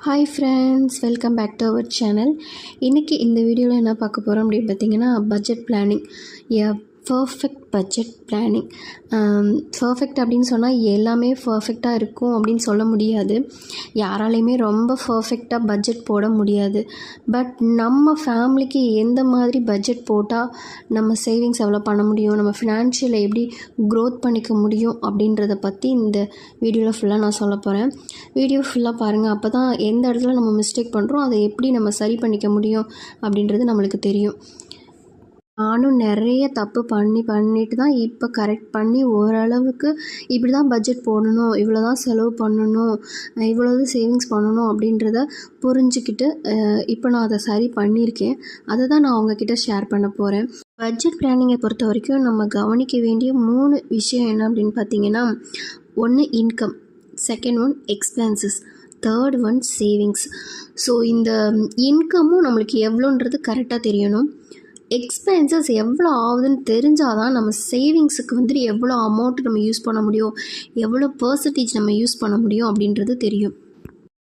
Hi friends, welcome back to our channel. இன்றைக்கி இந்த வீடியோவில் என்ன பார்க்க போகிறோம் அப்படின்னு பார்த்தீங்கன்னா, budget planning. Perfect budget planning. Perfect அப்படின்னு சொன்னால் எல்லாமே பர்ஃபெக்டாக இருக்கும் அப்படின்னு சொல்ல முடியாது. யாராலையுமே ரொம்ப பர்ஃபெக்டாக பட்ஜெட் போட முடியாது. பட் நம்ம ஃபேமிலிக்கு எந்த மாதிரி பட்ஜெட் போட்டால் நம்ம சேவிங்ஸ் எவ்வளோ பண்ண முடியும், நம்ம ஃபினான்ஷியலை எப்படி க்ரோத் பண்ணிக்க முடியும் அப்படின்றத பற்றி இந்த வீடியோவில் ஃபுல்லாக நான் சொல்ல போகிறேன். வீடியோ ஃபுல்லாக பாருங்கள். அப்போ தான் எந்த இடத்துல நம்ம மிஸ்டேக் பண்ணுறோம் அதை எப்படி நம்ம சரி பண்ணிக்க முடியும் அப்படின்றது நம்மளுக்கு தெரியும். நானும் நிறைய தப்பு பண்ணிட்டு தான் இப்போ கரெக்ட் பண்ணி ஓரளவுக்கு இப்படி தான் பட்ஜெட் போடணும், இவ்வளோ தான் செலவு பண்ணணும், இவ்வளோது சேவிங்ஸ் பண்ணணும் அப்படின்றத புரிஞ்சுக்கிட்டு இப்போ நான் அதை சரி பண்ணியிருக்கேன். அதை தான் நான் உங்ககிட்ட ஷேர் பண்ண போகிறேன். பட்ஜெட் பிளானிங்கை பொறுத்த வரைக்கும் நம்ம கவனிக்க வேண்டிய 3 விஷயம் என்ன அப்படின்னு பார்த்தீங்கன்னா, 1 income, second one expenses, third one savings. So இந்த இன்கமும் நம்மளுக்கு எவ்வளோன்றது கரெக்டாக தெரியணும். எக்ஸ்பென்சஸ் எவ்வளோ ஆகுதுன்னு தெரிஞ்சால் தான் நம்ம சேவிங்ஸுக்கு வந்துட்டு எவ்வளோ அமௌண்ட் நம்ம யூஸ் பண்ண முடியும், எவ்வளோ பர்சன்டேஜ் நம்ம யூஸ் பண்ண முடியும் அப்படின்றது தெரியும்.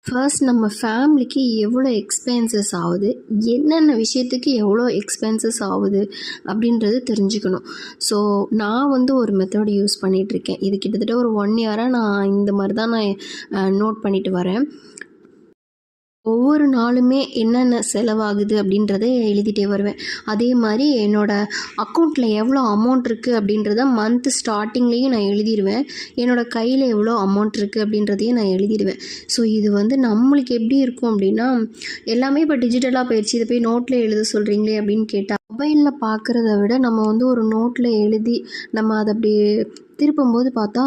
ஃபர்ஸ்ட் நம்ம ஃபேமிலிக்கு எவ்வளோ எக்ஸ்பென்சஸ் ஆகுது, என்னென்ன விஷயத்துக்கு எவ்வளோ எக்ஸ்பென்சஸ் ஆகுது அப்படின்றது தெரிஞ்சுக்கணும். ஸோ நான் வந்து ஒரு மெத்தட் யூஸ் பண்ணிகிட்ருக்கேன். இது கிட்டத்தட்ட ஒரு 1 இயராக நான் இந்த மாதிரி தான் நான் நோட் பண்ணிட்டு வரேன். ஒவ்வொரு நாளுமே என்னென்ன செலவாகுது அப்படின்றத எழுதிட்டே வருவேன். அதே மாதிரி என்னோடய அக்கௌண்ட்டில் எவ்வளோ அமௌண்ட் இருக்குது அப்படின்றத மந்த் ஸ்டார்டிங்லேயும் நான் எழுதிடுவேன். என்னோடய கையில் எவ்வளோ அமௌண்ட் இருக்குது அப்படின்றதையும் நான் எழுதிடுவேன். ஸோ இது வந்து நம்மளுக்கு எப்படி இருக்கும் அப்படின்னா, எல்லாமே இப்போ டிஜிட்டலாக போயிடுச்சு, இதை போய் நோட்டில் எழுத சொல்கிறீங்களே அப்படின்னு கேட்டால், மொபைலில் பார்க்குறத விட நம்ம வந்து ஒரு நோட்டில் எழுதி நம்ம அதை அப்படி திருப்பும்போது பார்த்தா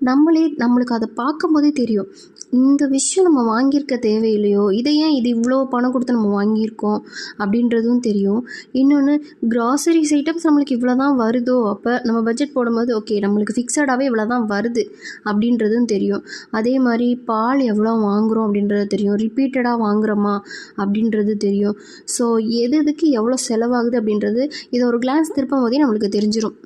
நம்மளுக்கு அதை பார்க்கும்போதே தெரியும், இந்த விஷயம் நம்ம வாங்கியிருக்க தேவையில்லையோ, இதை ஏன் இது இவ்வளோ பணம் கொடுத்து நம்ம வாங்கியிருக்கோம் அப்படின்றதும் தெரியும். இன்னொன்று, க்ராசரிஸ் ஐட்டம்ஸ் நம்மளுக்கு இவ்வளோ தான் வருதோ, அப்போ நம்ம பட்ஜெட் போடும்போது ஓகே நம்மளுக்கு ஃபிக்ஸடாகவே இவ்வளோ தான் வருது அப்படின்றதும் தெரியும். அதே மாதிரி பால் எவ்வளோ வாங்குகிறோம் அப்படின்றது தெரியும், ரிப்பீட்டடாக வாங்குகிறோமா அப்படின்றது தெரியும். ஸோ எதுக்கு எவ்வளோ செலவாகுது அப்படின்றது இதை ஒரு கிளான்ஸ் திருப்பும் போதே நம்மளுக்கு தெரிஞ்சிடும்.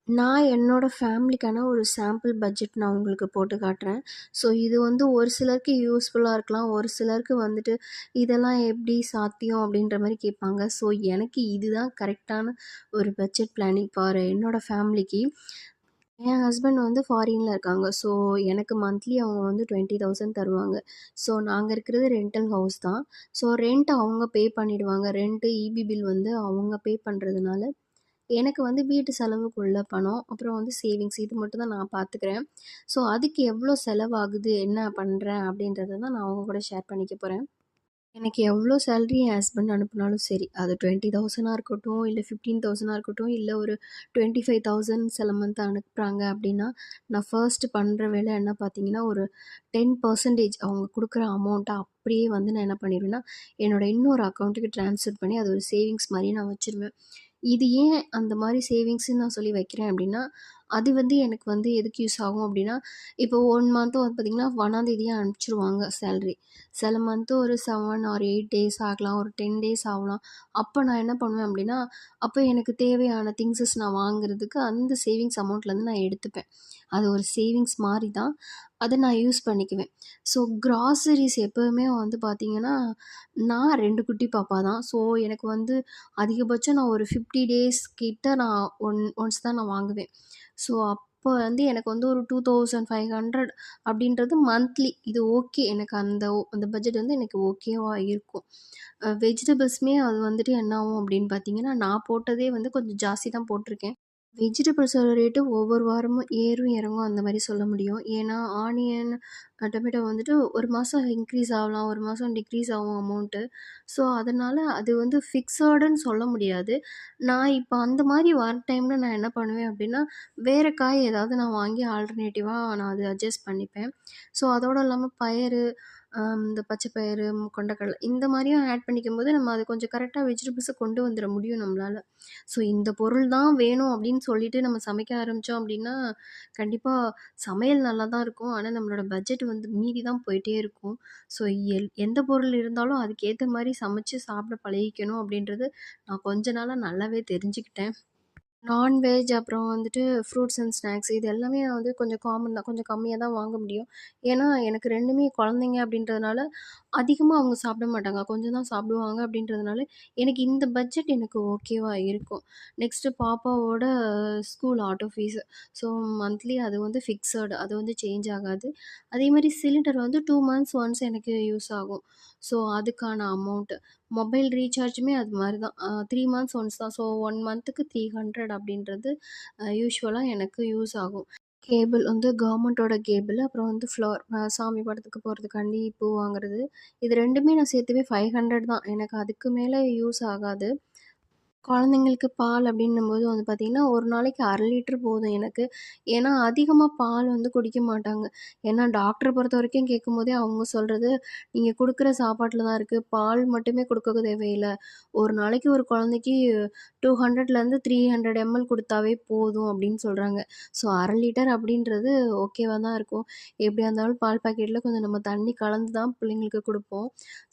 நான் என்னோடய ஃபேமிலிக்கான ஒரு சாம்பிள் பட்ஜெட் நான் உங்களுக்கு போட்டு காட்டுறேன். ஸோ இது வந்து ஒரு சிலருக்கு யூஸ்ஃபுல்லாக இருக்கலாம், ஒரு சிலருக்கு வந்துட்டு இதெல்லாம் எப்படி சாத்தியம் அப்படின்ற மாதிரி கேட்பாங்க. ஸோ எனக்கு இதுதான் கரெக்டான ஒரு பட்ஜெட் பிளானிங் ஃபார் என்னோடய ஃபேமிலிக்கு. என் ஹஸ்பண்ட் வந்து ஃபாரினில் இருக்காங்க. ஸோ எனக்கு மந்த்லி அவங்க வந்து 20,000 தருவாங்க. ஸோ நாங்கள் இருக்கிறது ரெண்டல் ஹவுஸ் தான். ஸோ ரெண்ட் அவங்க பே பண்ணிவிடுவாங்க. ரெண்ட்டு, இபி பில் வந்து அவங்க பே பண்ணுறதுனால எனக்கு வந்து வீட்டு செலவுக்குள்ள பணம், அப்புறம் வந்து சேவிங்ஸ் இது மட்டும் தான் நான் பார்த்துக்கிறேன். ஸோ அதுக்கு எவ்வளோ செலவாகுது, என்ன பண்ணுறேன் அப்படின்றத தான் நான் அவங்க கூட ஷேர் பண்ணிக்க போகிறேன். எனக்கு எவ்வளோ சேலரி என் ஹஸ்பண்ட் அனுப்புனாலும் சரி, அது 20,000 இருக்கட்டும், இல்லை 15,000 இருக்கட்டும், இல்லை ஒரு 25,000 சில மந்த் அனுப்புகிறாங்க அப்படின்னா, நான் ஃபர்ஸ்ட்டு பண்ணுற வேலை என்ன பார்த்தீங்கன்னா, ஒரு 10% அவங்க கொடுக்குற அமௌண்ட்டை அப்படியே வந்து நான் என்ன பண்ணிடுவேன்னா, என்னோடய இன்னொரு அக்கௌண்ட்டுக்கு ட்ரான்ஸ்ஃபர் பண்ணி அது ஒரு சேவிங்ஸ் மாதிரி நான் வச்சுருவேன். இது ஏன் அந்த மாதிரி சேவிங்ஸ்ன்னு நான் சொல்லி வைக்கிறேன் அப்படின்னா, அது வந்து எனக்கு வந்து எதுக்கு யூஸ் ஆகும் அப்படின்னா, இப்போ 1 மந்த்து வந்து பார்த்திங்கன்னா 1ஆந்தேதியே அனுப்பிச்சிருவாங்க சேலரி. சில மந்த்து ஒரு 7 ஆர் 8 டேஸ் ஆகலாம், ஒரு 10 டேஸ் ஆகலாம். அப்போ நான் என்ன பண்ணுவேன் அப்படின்னா, அப்போ எனக்கு தேவையான திங்ஸஸ் நான் வாங்குறதுக்கு அந்த சேவிங்ஸ் அமௌண்ட்லேருந்து நான் எடுத்துப்பேன். அது ஒரு சேவிங்ஸ் மாதிரி தான். அதை நான் யூஸ் பண்ணிக்குவேன். ஸோ க்ராசரிஸ் எப்போவுமே வந்து பார்த்திங்கன்னா, நான் 2 குட்டி பாப்பா தான். ஸோ எனக்கு வந்து அதிகபட்சம் நான் ஒரு 50 டேஸ் கிட்ட நான் ஒன்ஸ் தான் நான் வாங்குவேன். ஸோ அப்போ வந்து எனக்கு வந்து ஒரு 2,500 அப்படின்றது மந்த்லி. இது ஓகே, எனக்கு அந்த பட்ஜெட் வந்து எனக்கு ஓகேவா இருக்கும். வெஜிடபிள்ஸுமே அது வந்துட்டு என்ன ஆகும் அப்படின்னு பார்த்தீங்கன்னா, நான் போட்டதே வந்து கொஞ்சம் ஜாஸ்தி தான் போட்டிருக்கேன். வெஜிடபிள்ஸோட ரேட்டு ஒவ்வொரு வாரமும் ஏறும் இறங்கும் அந்த மாதிரி சொல்ல முடியும். ஏன்னா ஆனியன், டொமேட்டோ வந்துட்டு ஒரு மாதம் இன்க்ரீஸ் ஆகலாம், ஒரு மாதம் டிக்ரீஸ் ஆகும் அமௌண்ட்டு. ஸோ அதனால் அது வந்து ஃபிக்ஸடுன்னு சொல்ல முடியாது. நான் இப்போ அந்த மாதிரி வர டைமில் நான் என்ன பண்ணுவேன் அப்படின்னா, வேறு காய் ஏதாவது நான் வாங்கி ஆல்டர்னேட்டிவாக நான் அதை அட்ஜஸ்ட் பண்ணிப்பேன். ஸோ அதோடு இல்லாமல் பயறு, இந்த பச்சை பயிறு, கொண்டைக்கடலை இந்த மாதிரியும் ஆட் பண்ணிக்கும்போது நம்ம அது கொஞ்சம் கரெக்டாக வெஜிடபிள்ஸை கொண்டு வந்துட முடியும் நம்மளால். ஸோ இந்த பொருள் தான் வேணும் அப்படின்னு சொல்லிட்டு நம்ம சமைக்க ஆரம்பித்தோம் அப்படின்னா, கண்டிப்பாக சமையல் நல்லா தான் இருக்கும். ஆனால் நம்மளோட பட்ஜெட் வந்து மீறி தான் போயிட்டே இருக்கும். ஸோ எந்த பொருள் இருந்தாலும் அதுக்கேற்ற மாதிரி சமைச்சு சாப்பிட பழகிக்கணும் அப்படின்றது நான் கொஞ்ச நாளாக நல்லாவே தெரிஞ்சுக்கிட்டேன். நான்வெஜ் அப்புறம் வந்துட்டு ஃப்ரூட்ஸ் அண்ட் ஸ்நாக்ஸ் இது எல்லாமே நான் வந்து கொஞ்சம் காமன் தான். கொஞ்சம் கம்மியா தான் வாங்க முடியும். ஏன்னா, எனக்கு 2மே குழந்தைங்க அப்படின்றதுனால, அதிகமா அவங்க சாப்பிட மாட்டாங்க. கொஞ்சம் தான் சாப்பிடுவாங்க அப்படின்றதுனால, எனக்கு இந்த பட்ஜெட் எனக்கு ஓகேவா இருக்கும். நெக்ஸ்ட்டு பாப்பாவோட school auto fees. So, monthly அது வந்து ஃபிக்ஸட். அது வந்து சேஞ்ச் ஆகாது. அதேமாரி சிலிண்டர் வந்து 2 மந்த்ஸ் ஒன்ஸ் எனக்கு யூஸ் ஆகும். ஸோ, அதுக்கான அமௌண்ட்டு. மொபைல் ரீசார்ஜுமே அது மாரி தான். 3 மந்த்ஸ் ஒன்ஸ் தான். ஸோ 1 மந்த்துக்கு 300 அப்படின்றது யூசுவலா எனக்கு யூஸ் ஆகும். கேபிள் வந்து கவர்மெண்ட்டோட கேபிள், அப்புறம் வந்து ஃப்ளவர் சாமி படத்துக்கு போடுறதுக்காண்டி பூ வாங்குறது. இது 2மே நான் சேர்த்துவே 500 தான். எனக்கு அதுக்கு மேல யூஸ் ஆகாது. குழந்தைங்களுக்கு பால் அப்படின்னும்போது வந்து பார்த்தீங்கன்னா, ஒரு நாளைக்கு 1/2 லிட்டர் போதும் எனக்கு. ஏன்னா, அதிகமா பால் வந்து குடிக்க மாட்டாங்க. ஏன்னா, டாக்டர பொறுத்தவரைக்கும் கேட்கும்போதே அவங்க சொல்றது, "நீங்க குடுக்குற சாப்பாட்டுல தான் இருக்கு. பால் மட்டுமே குடுக்க தேவையில்ல. ஒரு நாளைக்கு ஒரு குழந்தைக்கு 200லேருந்து 300 எம்எல் குடுத்தாவே போதும்." அப்படின்னு சொல்றாங்க. ஸோ 1/2 லிட்டர் அப்படின்றது ஓகேவா தான் இருக்கும். எப்படியா இருந்தாலும் பால் பாக்கெட்ல கொஞ்சம் நம்ம தண்ணி கலந்து தான் பிள்ளைங்களுக்கு குடுப்போம்.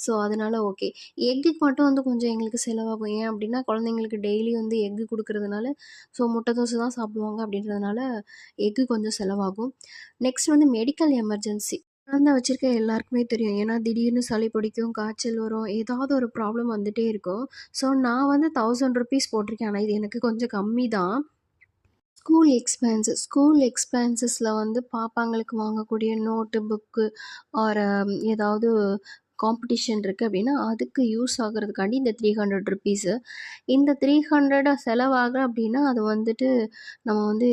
ஸோ, அதனால ஓகே. எக்குக்கு மட்டும் வந்து கொஞ்சம் எங்களுக்கு செலவாகும். ஏன் அப்டின்னா, குழந்தைங்களுக்கு டெய்லி வந்து எக்கு குடுக்குறதுனால, ஸோ முட்டை தோசை தான் சாப்பிடுவாங்க அப்டின்றதுனால, எக்கு கொஞ்சம் செலவாகும். நெக்ஸ்ட் வந்து மெடிக்கல் எமர்ஜென்சி. குழந்தை வச்சிருக்க எல்லாருக்குமே தெரியும். ஏன்னா, திடீர்னு சளி பிடிக்கும், காய்ச்சல் வரும், ஏதாவது ஒரு ப்ராப்ளம் வந்துட்டே இருக்கும். ஸோ, நான் வந்து ₹1000 போட்டிருக்கேன். ஆனா, இது எனக்கு கொஞ்சம் கம்மி தான். ஸ்கூல் எக்ஸ்பென்சஸ்ல வந்து பாப்பாங்களுக்கு வாங்கக்கூடிய நோட்டு, புக்கு ஆர் ஏதாவது காம்படிஷன் இருக்கு அப்டின்னா, அதுக்கு யூஸ் ஆகுறதுக்காண்டி இந்த ₹300. இந்த 300 செலவாகல அப்டின்னா, அது வந்துட்டு நம்ம வந்து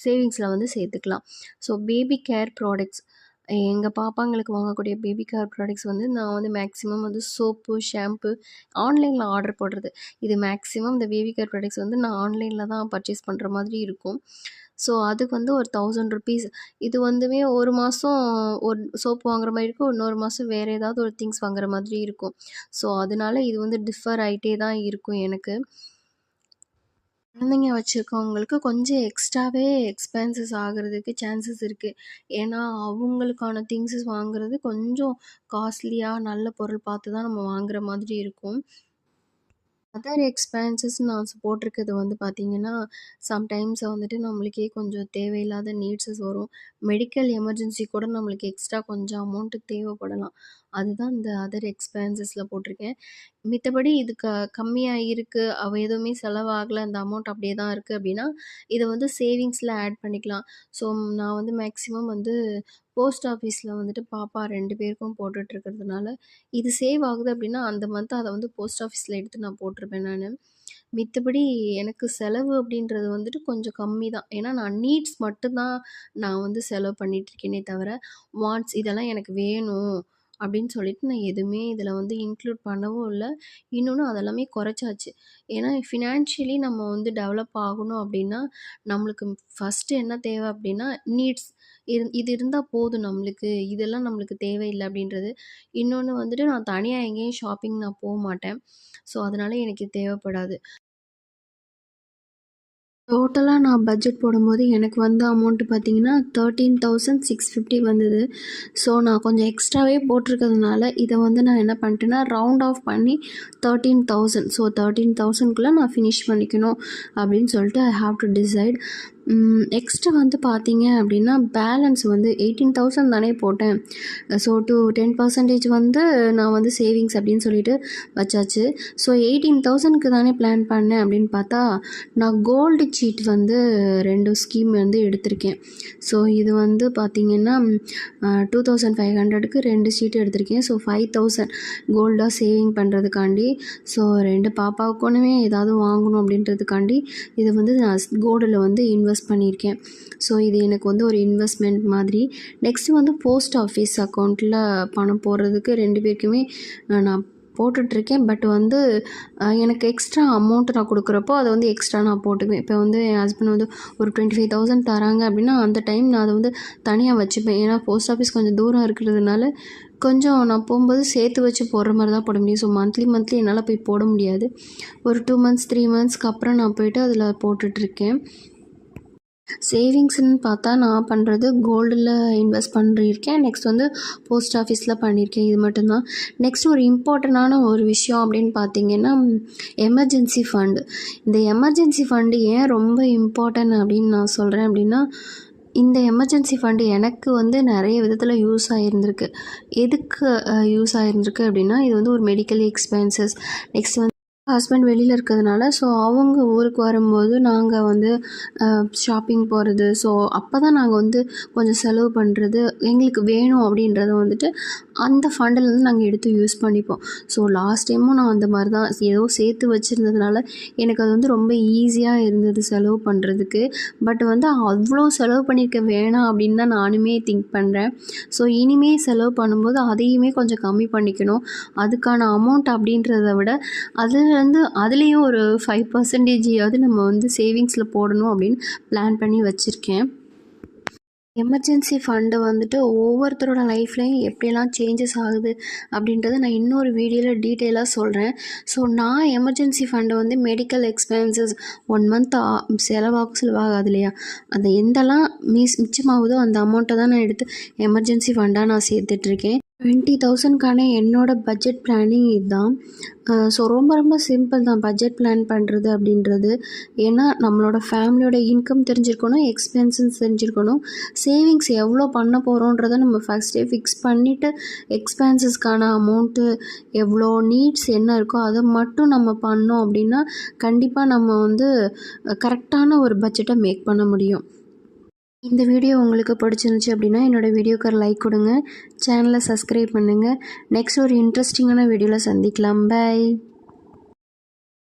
சேவிங்ஸ்ல வந்து சேர்த்துக்கலாம். ஸோ பேபி கேர் ப்ராடக்ட்ஸ் எங்க பாப்பாங்களுக்கு வாங்கக்கூடிய பேபி கேர் ப்ராடக்ட்ஸ் வந்து நான் வந்து மேக்ஸிமம் வந்து சோப்பு, ஷாம்பு ஆன்லைன்ல ஆர்டர் போடுறது. இது மேக்ஸிமம் இந்த பேபி கேர் ப்ராடக்ட்ஸ் வந்து நான் ஆன்லைன்ல தான் பர்ச்சேஸ் பண்ற மாதிரி இருக்கும். ஸோ அதுக்கு வந்து ஒரு ₹1000. இது வந்துமே 1 மாசம் ஒரு சோப்பு வாங்குற மாரி இருக்கும். இன்னொரு மாசம் வேற ஏதாவது ஒரு திங்ஸ் வாங்குற மாதிரி இருக்கும். ஸோ அதனால இது வந்து டிஃபர் ஆயிட்டே தான் இருக்கும் எனக்கு. குழந்தைங்க வச்சிருக்கவங்களுக்கு கொஞ்சம் எக்ஸ்ட்ராவே எக்ஸ்பென்சஸ் ஆகுறதுக்கு சான்சஸ் இருக்கு. ஏன்னா, அவங்களுக்கான திங்ஸஸ் வாங்குறது கொஞ்சம் காஸ்ட்லியா நல்ல பொருள் பார்த்து தான் நம்ம வாங்குற மாதிரி இருக்கும். அதர் எக்ஸ்பென்சஸ் நான் போட்டிருக்கிறது வந்து பார்த்தீங்கன்னா, சம்டைம்ஸ் வந்துட்டு நம்மளுக்கே கொஞ்சம் தேவையில்லாத நீட்ஸஸ் வரும். மெடிக்கல் எமர்ஜென்சி கூட நம்மளுக்கு எக்ஸ்ட்ரா கொஞ்சம் அமௌண்ட்டு தேவைப்படலாம். அதுதான் இந்த அதர் எக்ஸ்பென்சஸ்ல போட்டிருக்கேன். மித்தபடி இது கம்மியா இருக்கு. எதுவுமே செலவாகல. அந்த அமௌண்ட் அப்படியே தான் இருக்கு அப்படின்னா, இத வந்து சேவிங்ஸ்ல ஆட் பண்ணிக்கலாம். ஸோ நான் வந்து மேக்ஸிமம் வந்து போஸ்ட் ஆஃபீஸ்ல வந்துட்டு பாப்பா 2 பேருக்கும் போட்டுட்டு இருக்கிறதுனால, இது சேவ் ஆகுது அப்படின்னா, அந்த மந்த் அத வந்து போஸ்ட் ஆஃபீஸ்ல எடுத்து நான் போட்டுருப்பேன் நானு. மித்தபடி எனக்கு செலவு அப்படின்றது வந்துட்டு கொஞ்சம் கம்மி தான். ஏன்னா, நான் நீட்ஸ் மட்டும் தான் நான் வந்து செலவு பண்ணிட்டுருக்கேனே தவிர, வாண்ட்ஸ் இதெல்லாம் எனக்கு வேணும் அப்படின்னு சொல்லிட்டு நான் எதுவுமே இதில வந்து இன்க்ளூட் பண்ணவும் இல்ல. இன்னொன்னு அதெல்லாமே குறைச்சாச்சு. ஏன்னா, ஃபினான்ஷியலி நம்ம வந்து டெவலப் ஆகணும் அப்படின்னா, நம்மளுக்கு ஃபர்ஸ்ட்டு என்ன தேவை அப்படின்னா, நீட்ஸ் இது இருந்தா போதும் நம்மளுக்கு. இதெல்லாம் நம்மளுக்கு தேவையில்ல அப்படின்றது. இன்னொன்னு வந்துட்டு நான் தனியா எங்கேயும் ஷாப்பிங் நான் போமாட்டேன். ஸோ, அதனால எனக்கு இது தேவைப்படாது. டோட்டலா நான் பட்ஜெட் போடும்போது எனக்கு வந்த அமௌண்ட் பார்த்தீங்கன்னா, 13,650 வந்தது. ஸோ, நான் கொஞ்சம் எக்ஸ்ட்ராவே போட்டிருக்கிறதுனால, இத வந்து நான் என்ன பண்ணிட்டேன்னா, ரவுண்ட் ஆஃப் பண்ணி 13,000 ஸோ 13,000க்குள்ள நான் ஃபினிஷ் பண்ணிக்கணும் அப்படின்னு சொல்லிட்டு I have to decide. Next வந்து பார்த்தீங்க அப்படின்னா, பேலன்ஸ் வந்து 18,000 தானே போட்டேன். ஸோ 10% வந்து நான் வந்து சேவிங்ஸ் அப்படின்னு சொல்லிட்டு வச்சாச்சு. ஸோ 18,000க்கு தானே பிளான் பண்ணேன் அப்படின்னு பார்த்தா, நான் கோல்டு சீட் வந்து 2 ஸ்கீம் வந்து எடுத்திருக்கேன். ஸோ இது வந்து பார்த்தீங்கன்னா, 2,500க்கு 2 சீட் எடுத்திருக்கேன். ஸோ 5,000 கோல்டா சேவிங் பண்ணுறதுக்காண்டி, ஸோ 2 பாப்பாவுக்குமே ஏதாவது வாங்கணும் அப்படின்றதுக்காண்டி, இது வந்து நான் கோல்டில் வந்து இன்வெஸ்ட் பண்ணியிருக்கேன். ஸோ இது எனக்கு வந்து ஒரு இன்வெஸ்ட்மெண்ட் மாதிரி. நெக்ஸ்ட்டு வந்து போஸ்ட் ஆஃபீஸ் அக்கௌண்ட்டில் பணம் போடுறதுக்கு 2 பேருக்குமே நான் போட்டுட்ருக்கேன். பட் வந்து எனக்கு எக்ஸ்ட்ரா அமௌண்ட் நான் கொடுக்குறப்போ அதை வந்து எக்ஸ்ட்ரா நான் போட்டுக்குவேன். இப்போ வந்து என் ஹஸ்பண்ட் வந்து ஒரு 25,000 தராங்க அப்படின்னா, அந்த டைம் நான் அதை வந்து தனியாக வச்சுப்பேன். ஏன்னா போஸ்ட் ஆஃபீஸ் கொஞ்சம் தூரம் இருக்கிறதுனால, கொஞ்சம் நான் போகும்போது சேர்த்து வச்சு போடுற மாதிரி தான் போட முடியும். ஸோ மந்த்லி என்னால் போய் போட முடியாது. ஒரு 2 மந்த்ஸ் 3 மந்த்ஸ்க்கு அப்புறம் நான் போயிட்டு அதில் போட்டுட்ருக்கேன். சேவிங்ஸ்ன்னு பார்த்தா நான் பண்ணுறது கோல்டில் இன்வெஸ்ட் பண்ணியிருக்கேன். நெக்ஸ்ட் வந்து போஸ்ட் ஆஃபீஸில் பண்ணியிருக்கேன். இது மட்டும்தான். நெக்ஸ்ட் ஒரு இம்பார்ட்டண்டான ஒரு விஷயம் அப்படின்னு பார்த்தீங்கன்னா, எமர்ஜென்சி ஃபண்டு. இந்த எமர்ஜென்சி ஃபண்டு ஏன் ரொம்ப இம்பார்ட்டன்ட் அப்படின்னு நான் சொல்கிறேன் அப்படின்னா, இந்த எமர்ஜென்சி ஃபண்டு எனக்கு வந்து நிறைய விதத்தில் யூஸ் ஆகியிருந்திருக்கு. எதுக்கு யூஸ் ஆகியிருந்திருக்கு அப்படின்னா, இது வந்து ஒரு மெடிக்கல் எக்ஸ்பென்சஸ். நெக்ஸ்ட் வந்து ஹஸ்பண்ட் வெளியில் இருக்கிறதுனால, ஸோ அவங்க ஊருக்கு வரும்போது நாங்கள் வந்து ஷாப்பிங் போகிறது. ஸோ அப்போ தான் நாங்கள் வந்து கொஞ்சம் செலவு பண்ணுறது எங்களுக்கு வேணும் அப்படின்றத வந்துட்டு அந்த ஃபண்டிலேருந்து நாங்கள் எடுத்து யூஸ் பண்ணிப்போம். ஸோ லாஸ்ட் டைமும் நான் அந்த மாதிரி தான் ஏதோ சேர்த்து வச்சுருந்ததுனால எனக்கு அது வந்து ரொம்ப ஈஸியாக இருந்தது செலவு பண்ணுறதுக்கு. பட் வந்து அவ்வளோ செலவு பண்ணியிருக்க வேணாம் அப்படின்னு தான் நானுமே திங்க் பண்ணுறேன். ஸோ இனிமேல் செலவு பண்ணும்போது அதையுமே கொஞ்சம் கம்மி பண்ணிக்கணும். அதுக்கான அமௌண்ட் அப்படின்றத விட அதுலேயும் ஒரு 5% நம்ம வந்து சேவிங்ஸில் போடணும் அப்படின்னு பிளான் பண்ணி வச்சுருக்கேன். எமர்ஜென்சி ஃபண்டு வந்துட்டு ஒவ்வொருத்தரோட லைஃப்லையும் எப்படியெல்லாம் சேஞ்சஸ் ஆகுது அப்படின்றத நான் இன்னொரு வீடியோவில் டீட்டெயிலாக சொல்கிறேன். ஸோ நான் எமர்ஜென்சி ஃபண்டை வந்து மெடிக்கல் எக்ஸ்பென்சஸ் 1 மந்த் செலவாகாது இல்லையா, அந்த எந்தெல்லாம் மிச்சமாகுதோ அந்த அமௌண்ட்டை தான் நான் எடுத்து எமர்ஜென்சி ஃபண்டாக நான் சேர்த்துட்ருக்கேன். 20,000க்கான என்னோடய பட்ஜெட் பிளானிங் இதுதான். ஸோ ரொம்ப ரொம்ப சிம்பிள் தான் பட்ஜெட் பிளான் பண்ணுறது அப்படின்றது. ஏன்னா நம்மளோட ஃபேமிலியோட இன்கம் தெரிஞ்சிருக்கணும், எக்ஸ்பென்சஸ் தெரிஞ்சிருக்கணும், சேவிங்ஸ் எவ்வளோ பண்ண போகிறோன்றதை நம்ம ஃபஸ்ட்டே ஃபிக்ஸ் பண்ணிவிட்டு எக்ஸ்பென்சஸ்க்கான அமௌண்ட்டு எவ்வளோ நீட்ஸ் என்ன இருக்கோ அதை மட்டும் நம்ம பண்ணோம் அப்படின்னா கண்டிப்பாக நம்ம வந்து கரெக்டான ஒரு பட்ஜெட்டை மேக் பண்ண முடியும். இந்த வீடியோ உங்களுக்கு பிடிச்சிருந்துச்சி அப்படின்னா என்னோடய வீடியோக்கு ஒரு லைக் கொடுங்க, சேனலை சப்ஸ்கிரைப் பண்ணுங்கள். நெக்ஸ்ட் ஒரு இன்ட்ரெஸ்டிங்கான வீடியோவில் சந்திக்கலாம். பை.